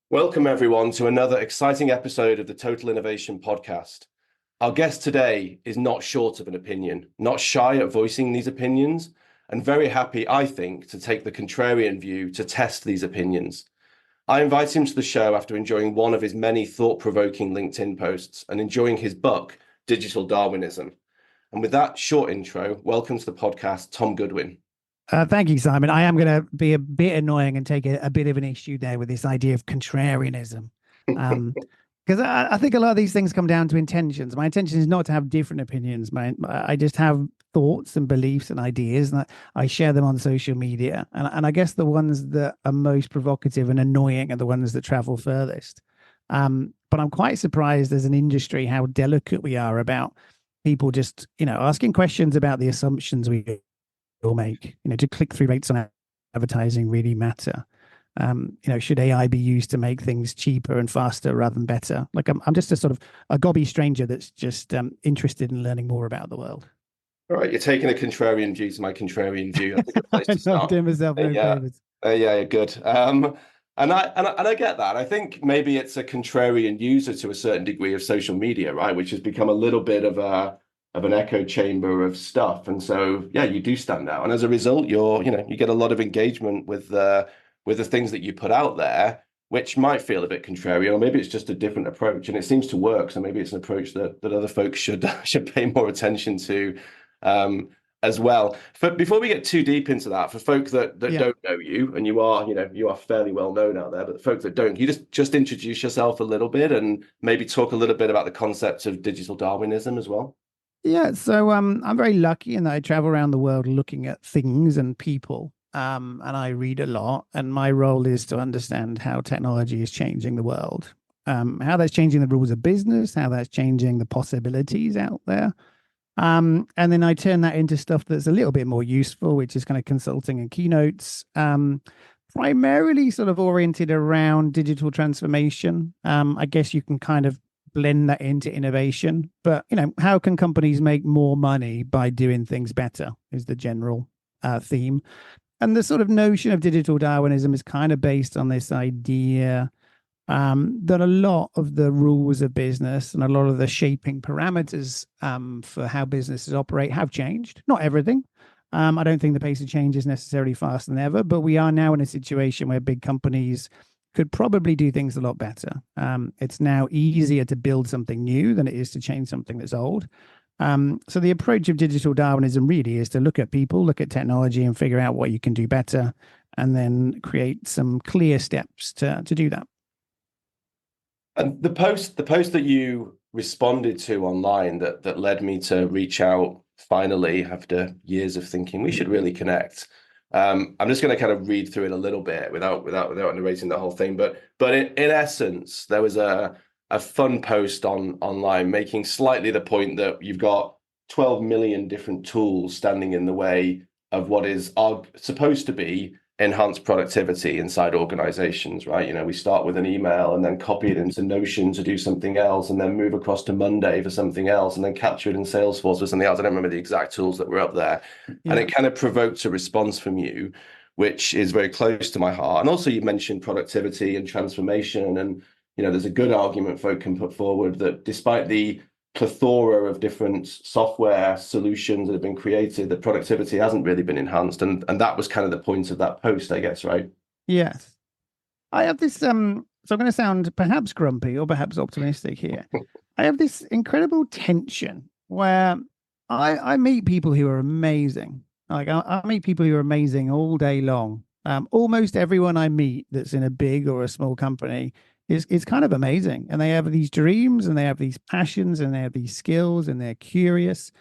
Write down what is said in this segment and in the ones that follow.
Welcome, everyone, to another exciting episode of the Total Innovation Podcast. Our guest today is not short of an opinion, not shy at voicing these opinions, and very happy, I think, to take the contrarian view to test these opinions. I invite him to the show after enjoying one of his many thought-provoking LinkedIn posts and enjoying his book, Digital Darwinism. And with that short intro, welcome to the podcast, Tom Goodwin. Thank you, Simon. I am going to be a bit annoying and take a bit of an issue there with this idea of contrarianism. Because I think a lot of these things come down to intentions. My intention is not to have different opinions. I just have thoughts and beliefs and ideas, and I share them on social media. And I guess the ones that are most provocative and annoying are the ones that travel furthest. But I'm quite surprised as an industry how delicate we are about people just, asking questions about the assumptions we will make. Do click-through rates on advertising really matter? Should AI be used to make things cheaper and faster rather than better? Like I'm just a sort of a gobby stranger that's just interested in learning more about the world. All right, you're taking a contrarian view to my contrarian view. I think a place to start. I'm doing myself no favors. Yeah, good. And I get that. I think maybe it's a contrarian user to a certain degree of social media, right? Which has become a little bit of an echo chamber of stuff. And so, yeah, you do stand out. And as a result, you get a lot of engagement with the things that you put out there, which might feel a bit contrarian, or maybe it's just a different approach. And it seems to work. So maybe it's an approach that other folks should pay more attention to as well. Before we get too deep into that, for folk that don't know you, and you are fairly well known out there, but the folk that don't, you just introduce yourself a little bit and maybe talk a little bit about the concept of digital Darwinism as well. Yeah, so I'm very lucky in that I travel around the world looking at things and people, and I read a lot. And my role is to understand how technology is changing the world, how that's changing the rules of business, how that's changing the possibilities out there. And then I turn that into stuff that's a little bit more useful, which is kind of consulting and keynotes, primarily sort of oriented around digital transformation. I guess you can kind of blend that into innovation, but how can companies make more money by doing things better is the general theme. And the sort of notion of digital Darwinism is kind of based on this idea that a lot of the rules of business and a lot of the shaping parameters for how businesses operate have changed. Not everything. I don't think the pace of change is necessarily faster than ever, but we are now in a situation where big companies could probably do things a lot better. It's now easier to build something new than it is to change something that's old. So the approach of digital Darwinism really is to look at people, look at technology, and figure out what you can do better, and then create some clear steps to do that. And the post that you responded to online that led me to reach out finally after years of thinking we should really connect. I'm just going to kind of read through it a little bit without narrating the whole thing, but in essence, there was a fun post online making slightly the point that you've got 12 million different tools standing in the way of what is supposed to be enhanced productivity inside organizations, right? We start with an email and then copy it into Notion to do something else, and then move across to Monday for something else, and then capture it in Salesforce for something else. I don't remember the exact tools that were up there. Yeah. And it kind of provoked a response from you, which is very close to my heart. And also you mentioned productivity and transformation. And, there's a good argument folk can put forward that despite the plethora of different software solutions that have been created, the productivity hasn't really been enhanced. And that was kind of the point of that post, I guess, right? Yes. I have this, so I'm going to sound perhaps grumpy or perhaps optimistic here. I have this incredible tension where I meet people who are amazing. Like I meet people who are amazing all day long. Almost everyone I meet that's in a big or a small company is kind of amazing. And they have these dreams and they have these passions and they have these skills and they're curious.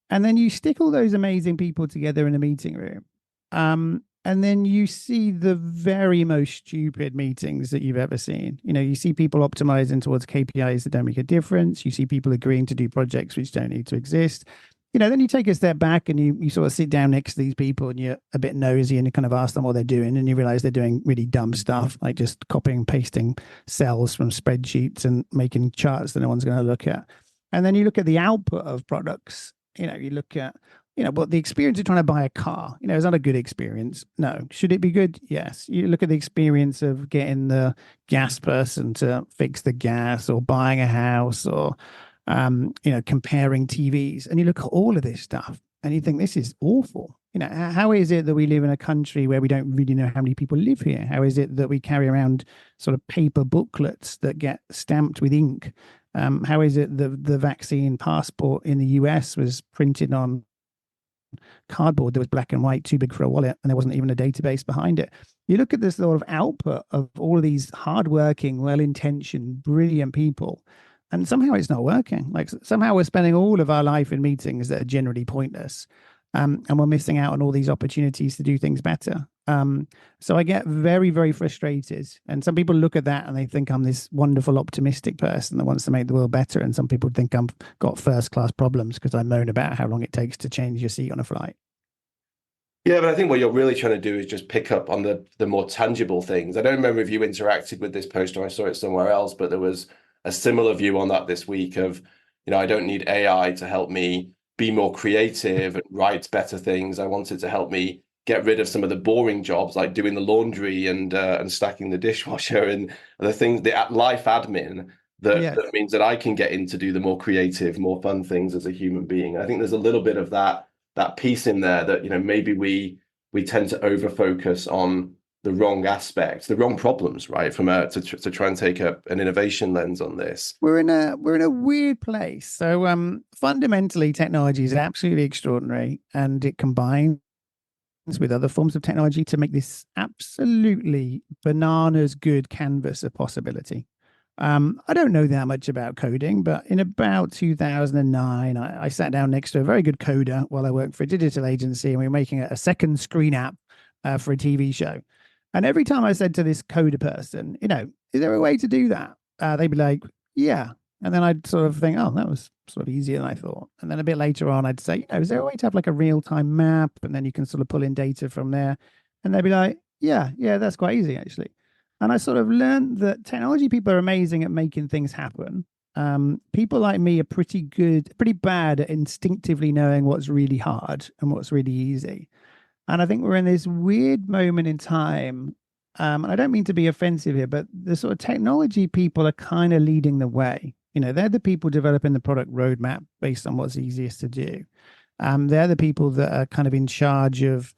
And then you stick all those amazing people together in a meeting room. And then you see the very most stupid meetings that you've ever seen. You see people optimizing towards KPIs that don't make a difference. You see people agreeing to do projects which don't need to exist. Then you take a step back and you sort of sit down next to these people and you're a bit nosy and you kind of ask them what they're doing, and you realize they're doing really dumb stuff, like just copying and pasting cells from spreadsheets and making charts that no one's going to look at. And then you look at the output of products. You look at but the experience of trying to buy a car, is not a good experience. No. Should it be good? Yes. You look at the experience of getting the gas person to fix the gas, or buying a house, or, comparing TVs, and you look at all of this stuff and you think this is awful. How is it that we live in a country where we don't really know how many people live here? How is it that we carry around sort of paper booklets that get stamped with ink? How is it that the vaccine passport in the US was printed on cardboard that was black and white, too big for a wallet, and there wasn't even a database behind it? You look at this sort of output of all of these hardworking, well-intentioned, brilliant people, and somehow it's not working. Like, somehow we're spending all of our life in meetings that are generally pointless, and we're missing out on all these opportunities to do things better. So I get very, very frustrated. And some people look at that and they think I'm this wonderful, optimistic person that wants to make the world better. And some people think I've got first class problems because I moan about how long it takes to change your seat on a flight. Yeah, but I think what you're really trying to do is just pick up on the more tangible things. I don't remember if you interacted with this post or I saw it somewhere else, but there was a similar view on that this week of, I don't need AI to help me be more creative and write better things. I want it to help me get rid of some of the boring jobs like doing the laundry and stacking the dishwasher and the things, the life admin that, Yes. that means that I can get in to do the more creative, more fun things as a human being. I think there's a little bit of that piece in there that maybe we tend to over focus on the wrong aspects, the wrong problems, right? From to try and take an innovation lens on this. We're in a weird place. So fundamentally, technology is absolutely extraordinary, and it combines with other forms of technology to make this absolutely bananas good canvas of possibility. I don't know that much about coding, but in about 2009, I sat down next to a very good coder while I worked for a digital agency, and we were making a second screen app for a TV show. And every time I said to this coder person, is there a way to do that? They'd be like, yeah. And then I'd sort of think, oh, that was sort of easier than I thought. And then a bit later on, I'd say, is there a way to have like a real time map? And then you can sort of pull in data from there. And they'd be like, yeah, that's quite easy, actually. And I sort of learned that technology people are amazing at making things happen. People like me are pretty bad at instinctively knowing what's really hard and what's really easy. And I think we're in this weird moment in time. And I don't mean to be offensive here, but the sort of technology people are kind of leading the way. They're the people developing the product roadmap based on what's easiest to do. They're the people that are kind of in charge of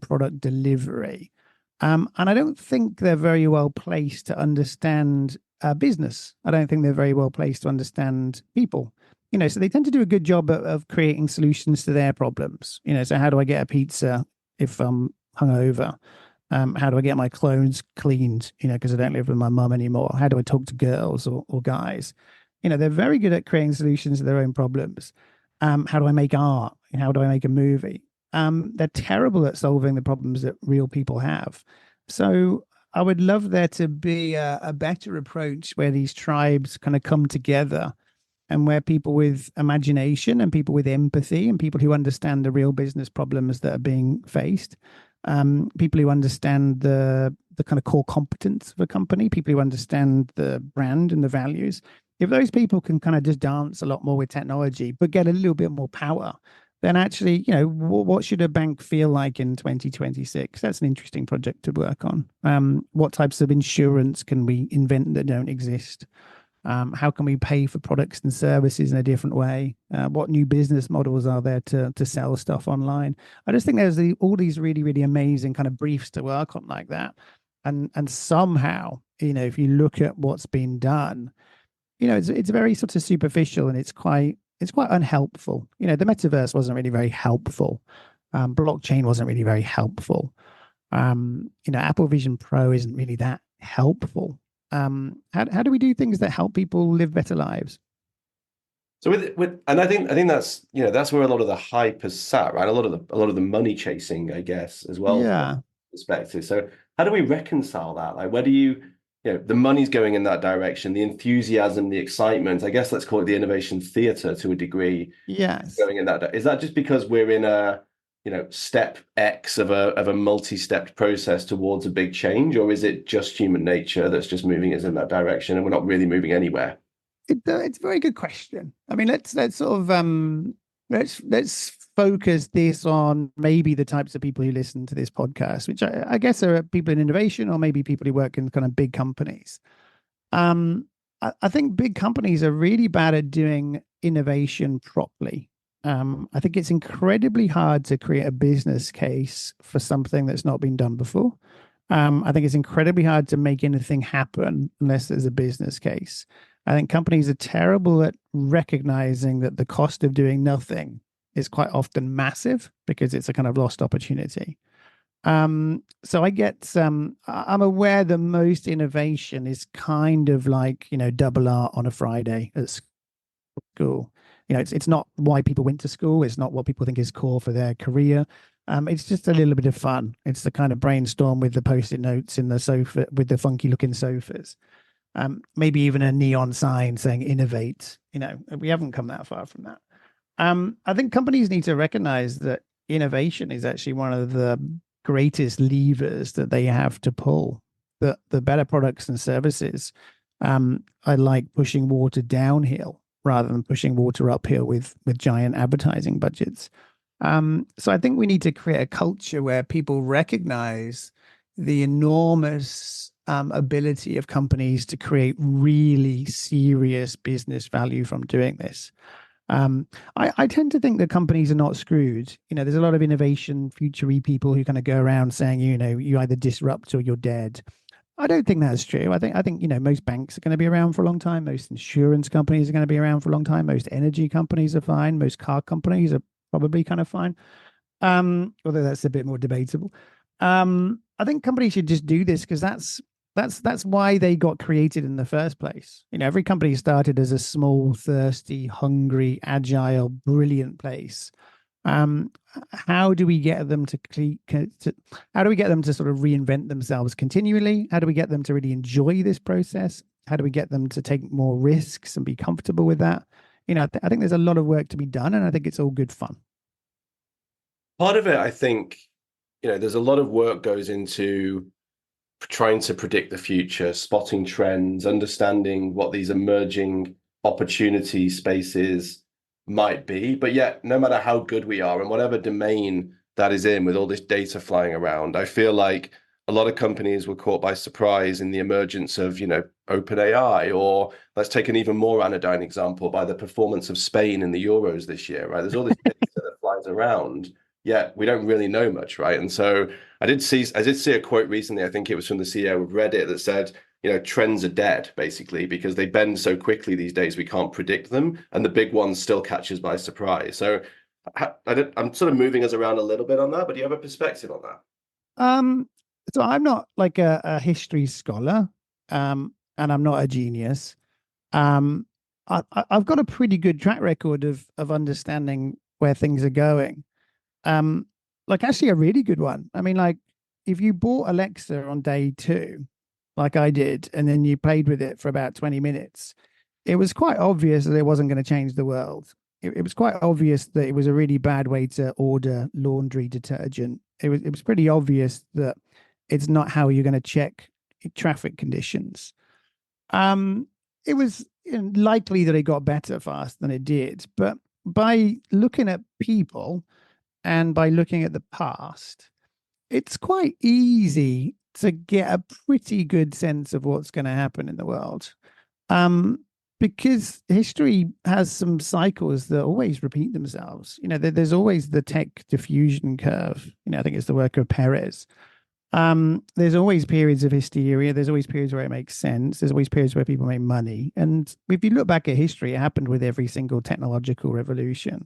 product delivery. And I don't think they're very well placed to understand business. I don't think they're very well placed to understand people. So they tend to do a good job of creating solutions to their problems. So how do I get a pizza if I'm hungover? How do I get my clothes cleaned? Because I don't live with my mum anymore. How do I talk to girls or guys? They're very good at creating solutions to their own problems. How do I make art? How do I make a movie? They're terrible at solving the problems that real people have. So I would love there to be a better approach where these tribes kind of come together, and where people with imagination and people with empathy and people who understand the real business problems that are being faced, people who understand the kind of core competence of a company, people who understand the brand and the values. If those people can kind of just dance a lot more with technology, but get a little bit more power, then actually, what should a bank feel like in 2026? That's an interesting project to work on. What types of insurance can we invent that don't exist? How can we pay for products and services in a different way? What new business models are there to sell stuff online? I just think there's all these really, really amazing kind of briefs to work on like that. And somehow, if you look at what's been done, it's very sort of superficial, and it's quite unhelpful. The metaverse wasn't really very helpful. Blockchain wasn't really very helpful. Apple Vision Pro isn't really that helpful. How do we do things that help people live better lives? So and I think that's where a lot of the hype has sat, right? A lot of the money chasing, I guess, as well, from that Yeah. perspective. So how do we reconcile that? Like, where do the money's going in that direction, the enthusiasm, the excitement, I guess let's call it the innovation theater to a degree, Yes. going in that. Is that just because we're in a, step X of a multi-stepped process towards a big change, or is it just human nature that's just moving us in that direction and we're not really moving anywhere? It's a very good question. I mean, let's sort of let's focus this on maybe the types of people who listen to this podcast, which I guess are people in innovation or maybe people who work in kind of big companies. I think big companies are really bad at doing innovation properly. I think it's incredibly hard to create a business case for something that's not been done before. I think it's incredibly hard to make anything happen unless there's a business case. I think companies are terrible at recognizing that the cost of doing nothing is quite often massive because it's a kind of lost opportunity. So I'm aware that most innovation is kind of like, double art on a Friday at school. It's not why people went to school. It's not what people think is core for their career. It's just a little bit of fun. It's the kind of brainstorm with the post-it notes in the sofa with the funky looking sofas. Maybe even a neon sign saying innovate. We haven't come that far from that. I think companies need to recognize that innovation is actually one of the greatest levers that they have to pull. The better products and services are like pushing water downhill rather than pushing water uphill with giant advertising budgets. So I think we need to create a culture where people recognize the enormous ability of companies to create really serious business value from doing this. I tend to think that companies are not screwed. There's a lot of innovation, future-y people who kind of go around saying, you either disrupt or you're dead. I don't think that's true. I think most banks are going to be around for a long time. Most insurance companies are going to be around for a long time. Most energy companies are fine. Most car companies are probably kind of fine. Although that's a bit more debatable. I think companies should just do this because that's why they got created in the first place. Every company started as a small, thirsty, hungry, agile, brilliant place. How do we get them to how do we get them to sort of reinvent themselves continually? How do we get them to really enjoy this process? How do we get them to take more risks and be comfortable with that? I think there's a lot of work to be done, and I think it's all good fun. Part of it, I think, there's a lot of work goes into trying to predict the future, spotting trends, understanding what these emerging opportunity spaces might be. But yet, no matter how good we are in whatever domain that is in, with all this data flying around, I feel like a lot of companies were caught by surprise in the emergence of, OpenAI, or let's take an even more anodyne example, by the performance of Spain in the Euros this year, right? There's all this data that flies around, yet we don't really know much, right? And so I did see a quote recently, I think it was from the CEO of Reddit, that said, trends are dead, basically, because they bend so quickly these days, we can't predict them. And the big ones still catch us by surprise. So I'm sort of moving us around a little bit on that, but do you have a perspective on that? So I'm not like a history scholar, and I'm not a genius. Um, I've got a pretty good track record of understanding where things are going. Um, like actually a really good one. I mean, like if you bought Alexa on day two, like I did, and then you played with it for about 20 minutes, it was quite obvious that it wasn't going to change the world. It was quite obvious that it was a really bad way to order laundry detergent. It was pretty obvious that it's not how you're going to check traffic conditions. Um, it was likely that it got better fast than it did, but by looking at people and by looking at the past, it's quite easy to get a pretty good sense of what's going to happen in the world. Um, because history has some cycles that always repeat themselves. There's always the tech diffusion curve. I think it's the work of Perez. There's always periods of hysteria. There's always periods where it makes sense. There's always periods where people make money. And if you look back at history, it happened with every single technological revolution.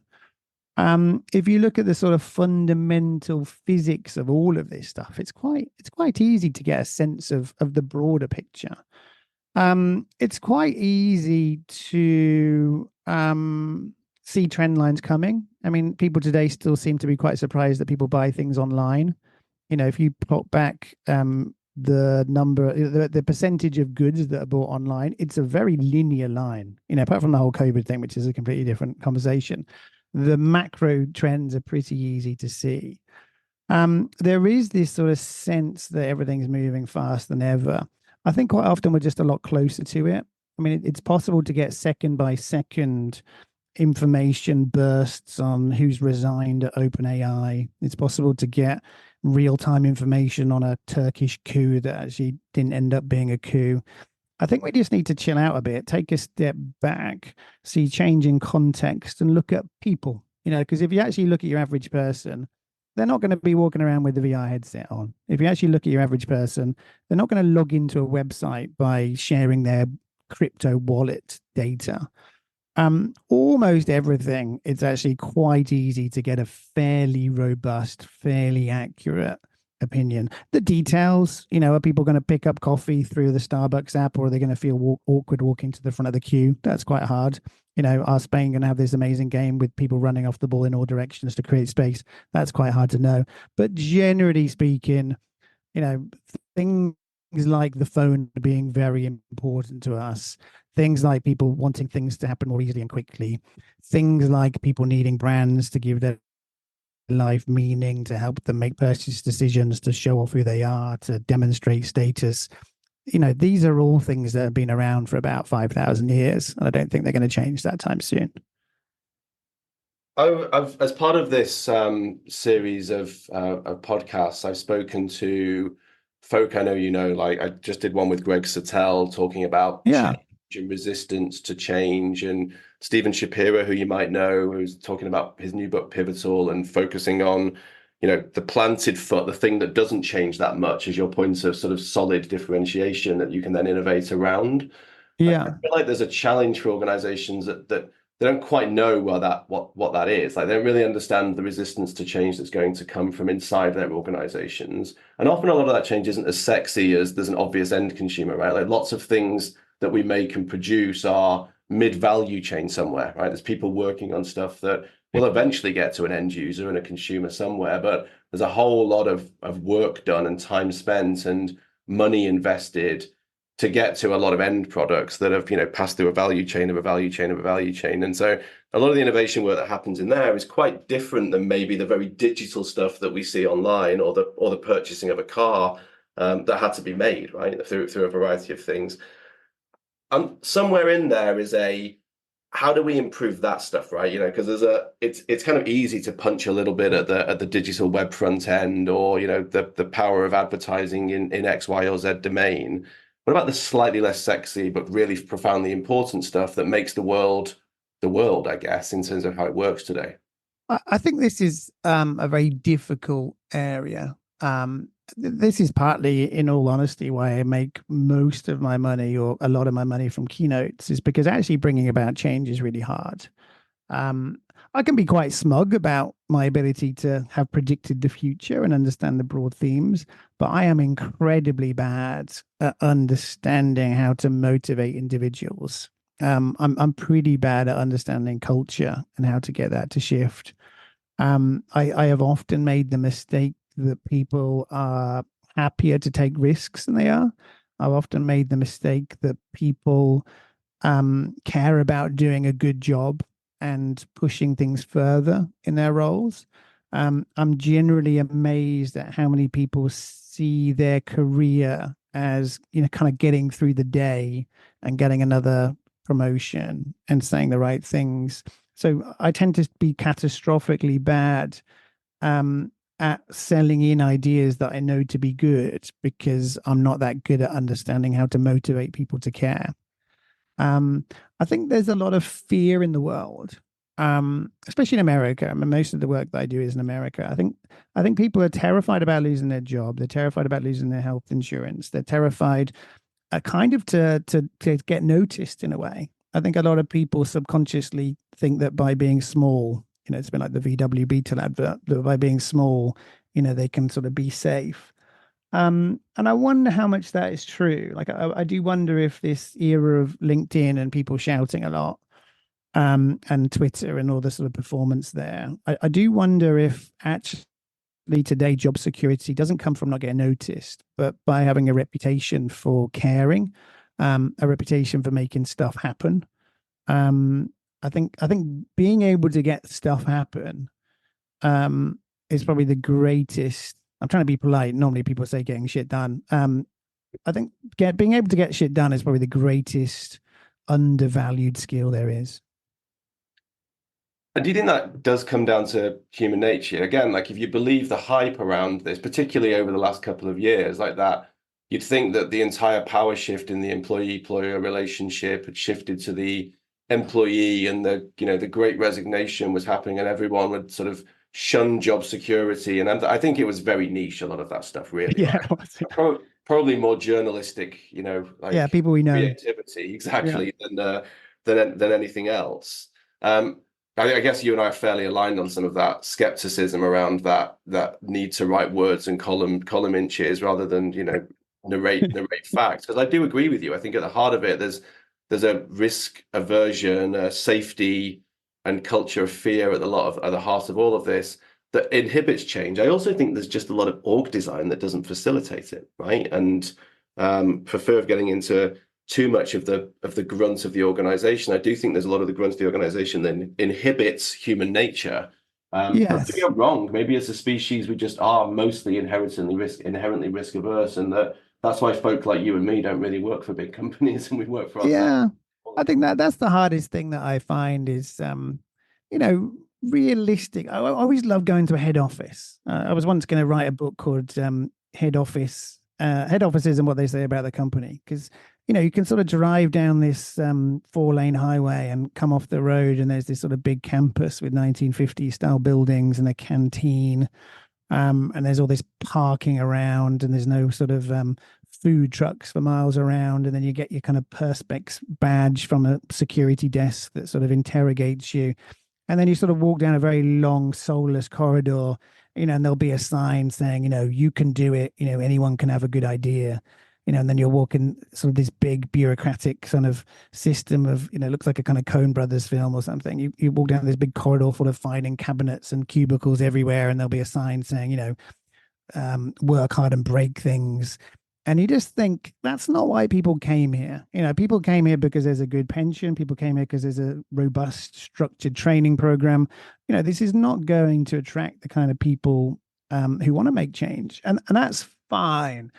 If you look at the sort of fundamental physics of all of this stuff, it's quite easy to get a sense of the broader picture. It's quite easy to see trend lines coming. I mean, people today still seem to be quite surprised that people buy things online. If you plot back the percentage of goods that are bought online, it's a very linear line. Apart from the whole COVID thing, which is a completely different conversation, the macro trends are pretty easy to see. There is this sort of sense that everything's moving faster than ever. I think quite often we're just a lot closer to it. I mean, it's possible to get second by second information bursts on who's resigned at OpenAI. It's possible to get real-time information on a Turkish coup that actually didn't end up being a coup. I think we just need to chill out a bit, take a step back, see change in context, and look at people. Because if you actually look at your average person, they're not going to be walking around with the VR headset on. If you actually look at your average person, they're not going to log into a website by sharing their crypto wallet data. Almost everything, it's actually quite easy to get a fairly robust, fairly accurate opinion. The details, are people going to pick up coffee through the Starbucks app, or are they going to feel awkward walking to the front of the queue? That's quite hard. Are Spain going to have this amazing game with people running off the ball in all directions to create space? That's quite hard to know. But generally speaking, you know, things like the phone being very important to us, things like people wanting things to happen more easily and quickly, things like people needing brands to give their life meaning, to help them make purchase decisions, to show off who they are, to demonstrate status. These are all things that have been around for about 5,000 years, and I don't think they're going to change that time soon. As part of this series of podcasts, I've spoken to folk I know like I just did one with Greg Sattel talking about Yeah. change and resistance to change, and Stephen Shapiro, who you might know, who's talking about his new book Pivotal and focusing on, the planted foot, the thing that doesn't change that much as your point of sort of solid differentiation that you can then innovate around. I Yeah. feel like there's a challenge for organizations that they don't quite know what that is. Like they don't really understand the resistance to change that's going to come from inside their organizations. And often a lot of that change isn't as sexy as there's an obvious end consumer, right? Like lots of things that we make and produce are mid-value chain somewhere, right? There's people working on stuff that will eventually get to an end user and a consumer somewhere, but there's a whole lot of work done and time spent and money invested to get to a lot of end products that have, passed through a value chain of a value chain of a value chain. And so a lot of the innovation work that happens in there is quite different than maybe the very digital stuff that we see online, or the purchasing of a car that had to be made, right, through a variety of things. Somewhere in there is how do we improve that stuff, right? Because it's kind of easy to punch a little bit at the digital web front end, or the power of advertising in X, Y, or Z domain. What about the slightly less sexy but really profoundly important stuff that makes the world, I guess, in terms of how it works today? I think this is a very difficult area. This is partly, in all honesty, why I make most of my money, or a lot of my money, from keynotes, is because actually bringing about change is really hard. I can be quite smug about my ability to have predicted the future and understand the broad themes, but I am incredibly bad at understanding how to motivate individuals. I'm pretty bad at understanding culture and how to get that to shift. I have often made the mistake that people are happier to take risks than they are. I've often made the mistake that people care about doing a good job and pushing things further in their roles. I'm generally amazed at how many people see their career as, kind of getting through the day and getting another promotion and saying the right things. So I tend to be catastrophically bad at selling in ideas that I know to be good, because I'm not that good at understanding how to motivate people to care. I think there's a lot of fear in the world, especially in America. I mean, most of the work that I do is in America. I think people are terrified about losing their job. They're terrified about losing their health insurance. They're terrified, kind of to get noticed in a way. I think a lot of people subconsciously think that by being small, it's been like the VW Beetle advert, that by being small, they can sort of be safe. And I wonder how much that is true. Like, I do wonder if this era of LinkedIn and people shouting a lot, and Twitter and all the sort of performance there, I do wonder if actually today job security doesn't come from not getting noticed, but by having a reputation for caring, a reputation for making stuff happen. I think being able to get stuff happen is probably the greatest. I'm trying to be polite. Normally people say getting shit done. I think being able to get shit done is probably the greatest undervalued skill there is. And do you think that does come down to human nature? Again, like if you believe the hype around this, particularly over the last couple of years, like that, you'd think that the entire power shift in the employee-employer relationship had shifted to the employee, and the great resignation was happening, and everyone would sort of shun job security. And I think it was very niche, a lot of that stuff, really, Yeah, right? Probably more journalistic, yeah, like people we know. creativity, Yeah. exactly, than anything else. I guess you and I are fairly aligned on some of that skepticism around that need to write words and column inches rather than narrate facts. Because I do agree with you. I think at the heart of it, there's a risk aversion, a safety and culture of fear at the heart of all of this that inhibits change. I also think there's just a lot of org design that doesn't facilitate it, right? And for fear of getting into too much of the grunt of the organization, I do think there's a lot of the grunt of the organization that inhibits human nature. But maybe Yes. I'm wrong. Maybe as a species, we just are mostly inherently risk averse, and that's why folk like you and me don't really work for big companies, and we work for ourselves Yeah. all I the think time. that's the hardest thing that I find is you know, realistic. I always love going to a head office. I was once going to write a book called Head Offices and What They Say About the Company, because you can sort of drive down this four-lane highway and come off the road, and there's this sort of big campus with 1950s style buildings and a canteen. And there's all this parking around, and there's no sort of food trucks for miles around. And then you get your kind of perspex badge from a security desk that sort of interrogates you. And then you sort of walk down a very long, soulless corridor, and there'll be a sign saying, you can do it, anyone can have a good idea. And then you're walking sort of this big bureaucratic sort of system of, it looks like a kind of Coen Brothers film or something. You walk down this big corridor full of filing cabinets and cubicles everywhere, and there'll be a sign saying, work hard and break things. And you just think that's not why people came here. People came here because there's a good pension. People came here because there's a robust, structured training program. This is not going to attract the kind of people who want to make change, and that's fine.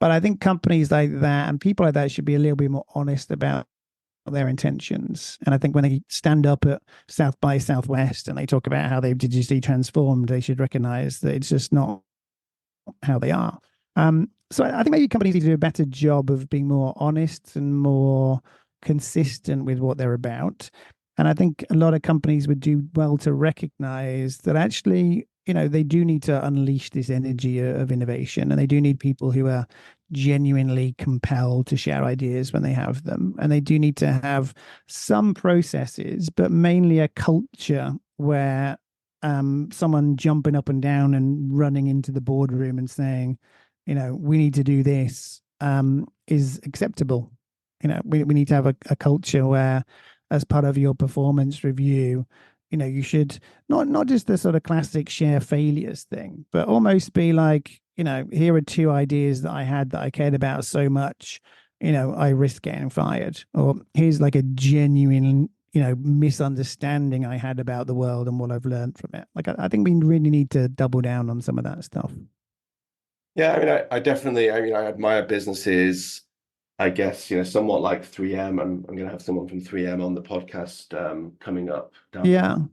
But I think companies like that and people like that should be a little bit more honest about their intentions. And I think when they stand up at South by Southwest and they talk about how they've digitally transformed, they should recognize that it's just not how they are. So I think maybe companies need to do a better job of being more honest and more consistent with what they're about. And I think a lot of companies would do well to recognize that actually, they do need to unleash this energy of innovation, and they do need people who are genuinely compelled to share ideas when they have them. And they do need to have some processes, but mainly a culture where someone jumping up and down and running into the boardroom and saying, we need to do this is acceptable. We need to have a culture where, as part of your performance review, you should not just the sort of classic share failures thing, but almost be like, here are two ideas that I had that I cared about so much, I risk getting fired. Or here's like a genuine, misunderstanding I had about the world and what I've learned from it. Like, I think we really need to double down on some of that stuff. Yeah, I mean, I definitely, I admire businesses, I guess, somewhat like 3M. I'm going to have someone from 3M on the podcast coming up down the line,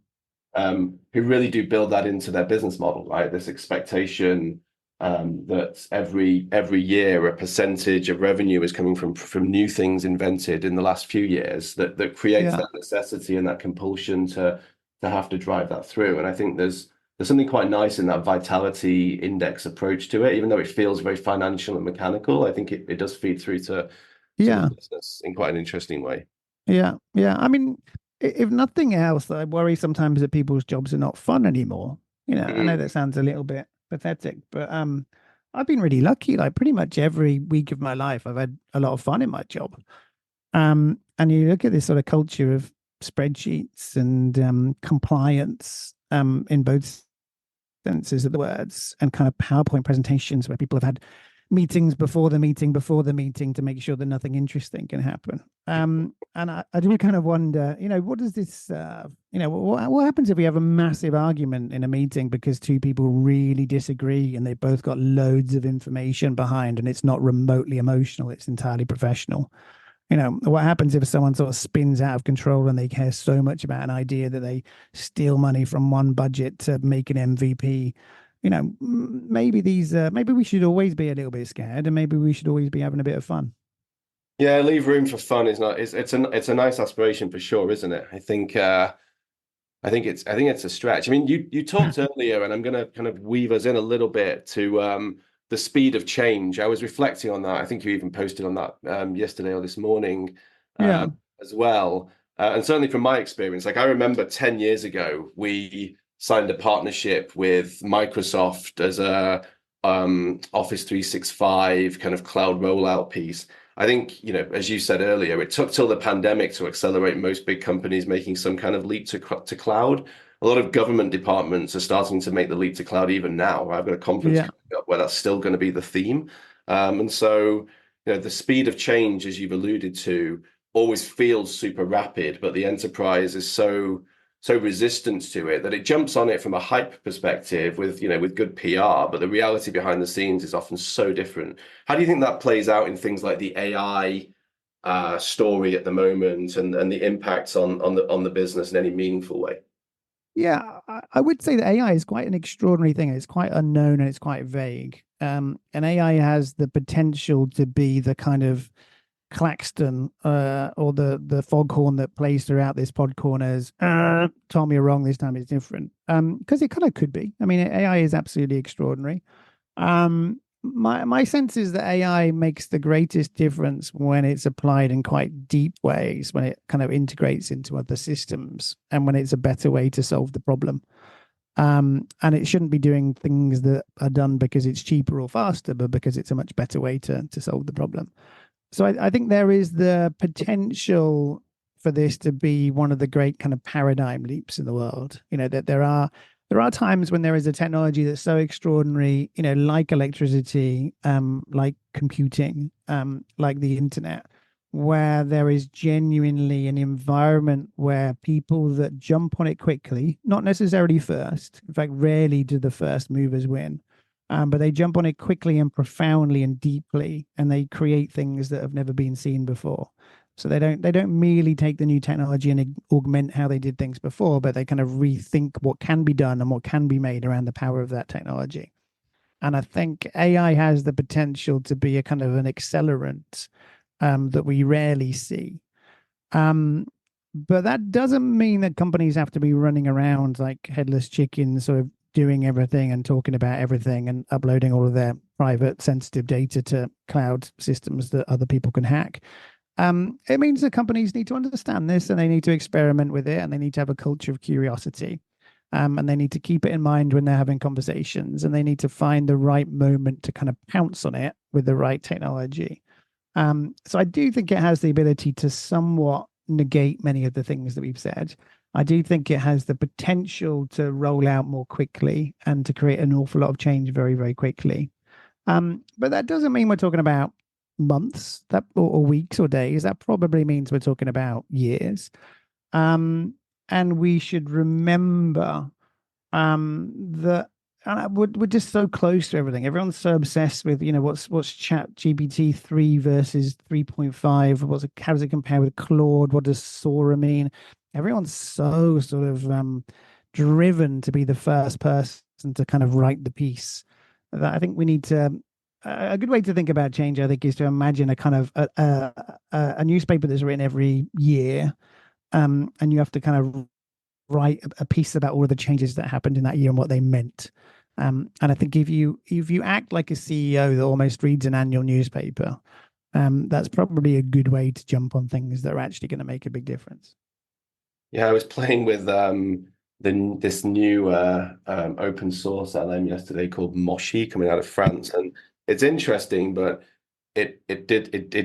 Yeah. who really do build that into their business model, right? This expectation that every year a percentage of revenue is coming from new things invented in the last few years that creates Yeah. that necessity and that compulsion to have to drive that through. And I think there's something quite nice in that vitality index approach to it, even though it feels very financial and mechanical. I think it does feed through to the Yeah. business in quite an interesting way. Yeah. Yeah. I mean, if nothing else, I worry sometimes that people's jobs are not fun anymore. I know that Mm. sounds a little bit pathetic, but I've been really lucky. Like pretty much every week of my life, I've had a lot of fun in my job. And you look at this sort of culture of spreadsheets and compliance in both senses of the words, and kind of PowerPoint presentations where people have had meetings before the meeting to make sure that nothing interesting can happen. And I do kind of wonder, what does this, what happens if we have a massive argument in a meeting because two people really disagree and they both got loads of information behind, and it's not remotely emotional, it's entirely professional. What happens if someone sort of spins out of control and they care so much about an idea that they steal money from one budget to make an MVP? Maybe we should always be a little bit scared, and maybe we should always be having a bit of fun. Yeah, leave room for fun is not. It's a nice aspiration for sure, isn't it? I think it's a stretch. I mean, you talked earlier, and I'm going to kind of weave us in a little bit to the speed of change. I was reflecting on that. I think you even posted on that yesterday or this morning Yeah. as well. And certainly from my experience, like I remember 10 years ago, we signed a partnership with Microsoft as a Office 365 kind of cloud rollout piece. I think, as you said earlier, it took till the pandemic to accelerate most big companies making some kind of leap to cloud. A lot of government departments are starting to make the leap to cloud even now. I've got a conference Yeah. coming up where that's still going to be the theme. And so, the speed of change, as you've alluded to, always feels super rapid, but the enterprise is so resistant to it that it jumps on it from a hype perspective with good PR, but the reality behind the scenes is often so different. How do you think that plays out in things like the AI story at the moment and the impacts on the business in any meaningful way? Yeah, I would say that AI is quite an extraordinary thing. It's quite unknown and it's quite vague. And AI has the potential to be the kind of Claxton or the foghorn that plays throughout this pod corners. Told me wrong this time. It's different. Because it kind of could be. I mean, AI is absolutely extraordinary. My sense is that AI makes the greatest difference when it's applied in quite deep ways, when it kind of integrates into other systems, and when it's a better way to solve the problem. And it shouldn't be doing things that are done because it's cheaper or faster, but because it's a much better way to solve the problem. So I think there is the potential for this to be one of the great kind of paradigm leaps in the world. That there are times when there is a technology that's so extraordinary, like electricity, like computing, like the internet, where there is genuinely an environment where people that jump on it quickly, not necessarily first, in fact, rarely do the first movers win, but they jump on it quickly and profoundly and deeply, and they create things that have never been seen before. So they don't merely take the new technology and augment how they did things before, but they kind of rethink what can be done and what can be made around the power of that technology. And I think AI has the potential to be a kind of an accelerant that we rarely see. Um, but that doesn't mean that companies have to be running around like headless chickens, sort of doing everything and talking about everything and uploading all of their private sensitive data to cloud systems that other people can hack. It means that companies need to understand this and they need to experiment with it and they need to have a culture of curiosity. And they need to keep it in mind when they're having conversations and they need to find the right moment to kind of pounce on it with the right technology. So I do think it has the ability to somewhat negate many of the things that we've said. I do think it has the potential to roll out more quickly and to create an awful lot of change very, very quickly. But that doesn't mean we're talking about months or weeks or days. That probably means we're talking about years. And we should remember that we're just so close to everything. Everyone's so obsessed with, what's Chat GPT 3 versus 3.5. How does it compare with Claude? What does Sora mean? Everyone's so sort of driven to be the first person to kind of write the piece. That I think we need to. A good way to think about change, I think, is to imagine a kind of a newspaper that's written every year, and you have to kind of write a piece about all of the changes that happened in that year and what they meant. And I think if you act like a CEO that almost reads an annual newspaper, that's probably a good way to jump on things that are actually going to make a big difference. Yeah, I was playing with this new open source LM yesterday called Moshi coming out of France, and it's interesting, but it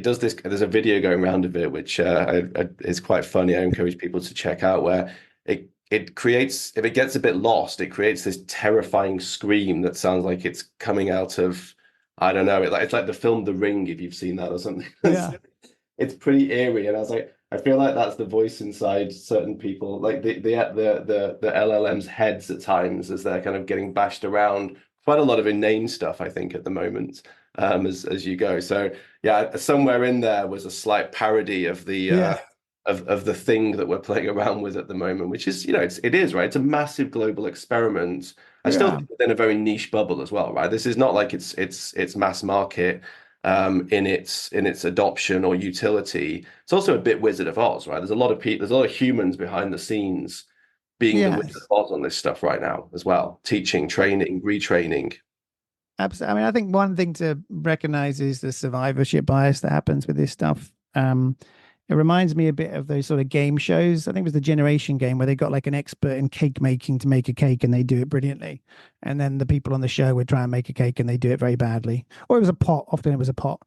does this. There's a video going around of it, which is quite funny. I encourage people to check out where it creates, if it gets a bit lost, it creates this terrifying scream that sounds like it's coming out of, I don't know, it's like the film The Ring, if you've seen that or something. Yeah. It's pretty eerie, and I was like, I feel like that's the voice inside certain people, like the LLM's heads at times as they're kind of getting bashed around. Quite a lot of inane stuff, I think, at the moment. as you go. So yeah, somewhere in there was a slight parody of the Yeah, of the thing that we're playing around with at the moment, which is, it is, right. It's a massive global experiment. I still yeah, think within a very niche bubble as well, right? This is not like it's mass market in its adoption or utility. It's also a bit Wizard of Oz, right? There's a lot of people, there's a lot of humans behind the scenes being the Wizard of yes. Oz on this stuff right now as well, teaching, training, retraining. Absolutely. I mean, I think one thing to recognize is the survivorship bias that happens with this stuff. It reminds me a bit of those sort of game shows. I think it was the Generation game where they got like an expert in cake making to make a cake and they do it brilliantly. And then the people on the show would try and make a cake and they do it very badly. Or it was a pot. Often it was a pot.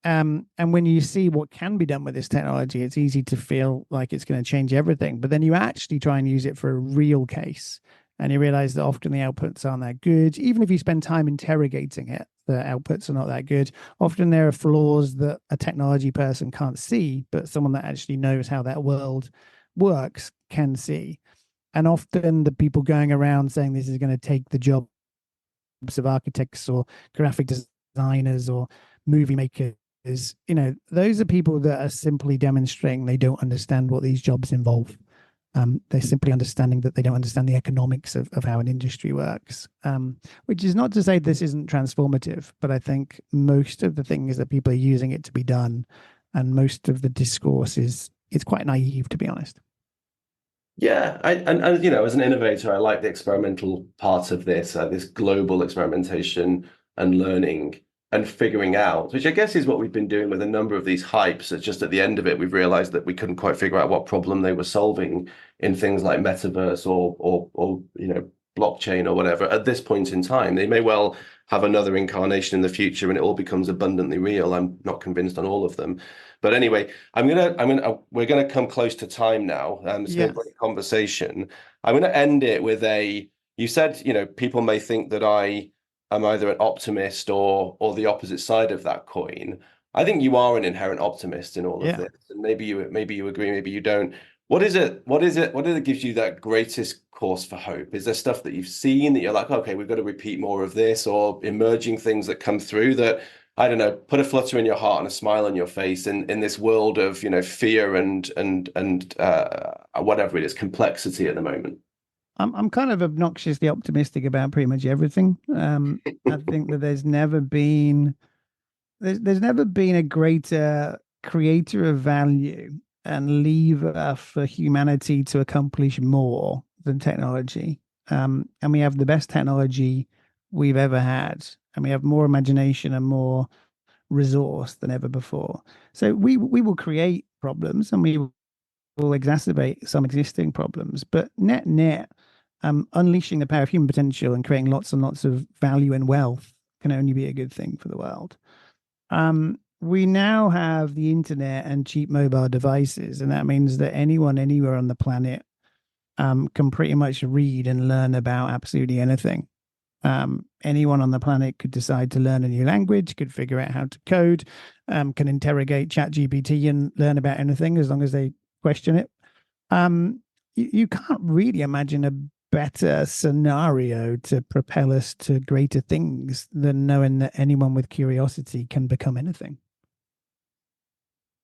And when you see what can be done with this technology, it's easy to feel like it's going to change everything. But then you actually try and use it for a real case and you realize that often the outputs aren't that good. Even if you spend time interrogating it, the outputs are not that good. Often there are flaws that a technology person can't see, but someone that actually knows how that world works can see. And often the people going around saying this is going to take the jobs of architects or graphic designers or movie makers, those are people that are simply demonstrating they don't understand what these jobs involve. They're simply understanding that they don't understand the economics of how an industry works, which is not to say this isn't transformative, but I think most of the things that people are using it to be done and most of the discourse is it's quite naive, to be honest. Yeah, and as an innovator, I like the experimental part of this global experimentation and learning and figuring out, which I guess is what we've been doing with a number of these hypes. It's just at the end of it, we've realized that we couldn't quite figure out what problem they were solving in things like metaverse or blockchain or whatever. At this point in time, they may well have another incarnation in the future, and it all becomes abundantly real. I'm not convinced on all of them, but anyway. We're gonna come close to time now. It's been a Yes. great conversation. I'm gonna end it with you said, people may think that I am either an optimist or the opposite side of that coin. I think you are an inherent optimist in all of Yeah. this, and maybe you agree, maybe you don't. What is it? What is it? What is it gives you that greatest cause for hope? Is there stuff that you've seen that you're like, okay, we've got to repeat more of this, or emerging things that come through that I don't know, put a flutter in your heart and a smile on your face in this world of, fear and whatever it is, complexity at the moment. I'm kind of obnoxiously optimistic about pretty much everything. I think that there's never been a greater creator of value and lever for humanity to accomplish more than technology. And we have the best technology we've ever had, and we have more imagination and more resource than ever before. So we will create problems and we will exacerbate some existing problems, but net net, unleashing the power of human potential and creating lots and lots of value and wealth can only be a good thing for the world. We now have the internet and cheap mobile devices, and that means that anyone anywhere on the planet can pretty much read and learn about absolutely anything. Anyone on the planet could decide to learn a new language, could figure out how to code, can interrogate ChatGPT and learn about anything as long as they question it. You can't really imagine a better scenario to propel us to greater things than knowing that anyone with curiosity can become anything.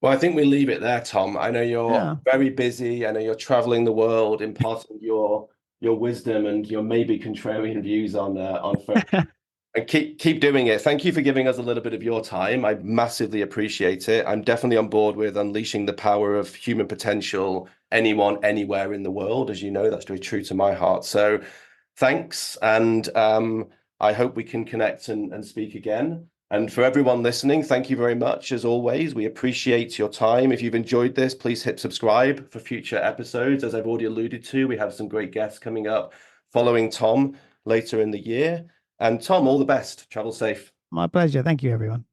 Well, I think we leave it there, Tom. I know you're Yeah. very busy. I know you're traveling the world, imparting your wisdom and your maybe contrarian views on and keep doing it. Thank you for giving us a little bit of your time. I massively appreciate it. I'm definitely on board with unleashing the power of human potential, anyone, anywhere in the world. As you know, that's very true to my heart. So thanks. And I hope we can connect and speak again. And for everyone listening, thank you very much. As always, we appreciate your time. If you've enjoyed this, please hit subscribe for future episodes. As I've already alluded to, we have some great guests coming up following Tom later in the year. And Tom, all the best. Travel safe. My pleasure. Thank you, everyone.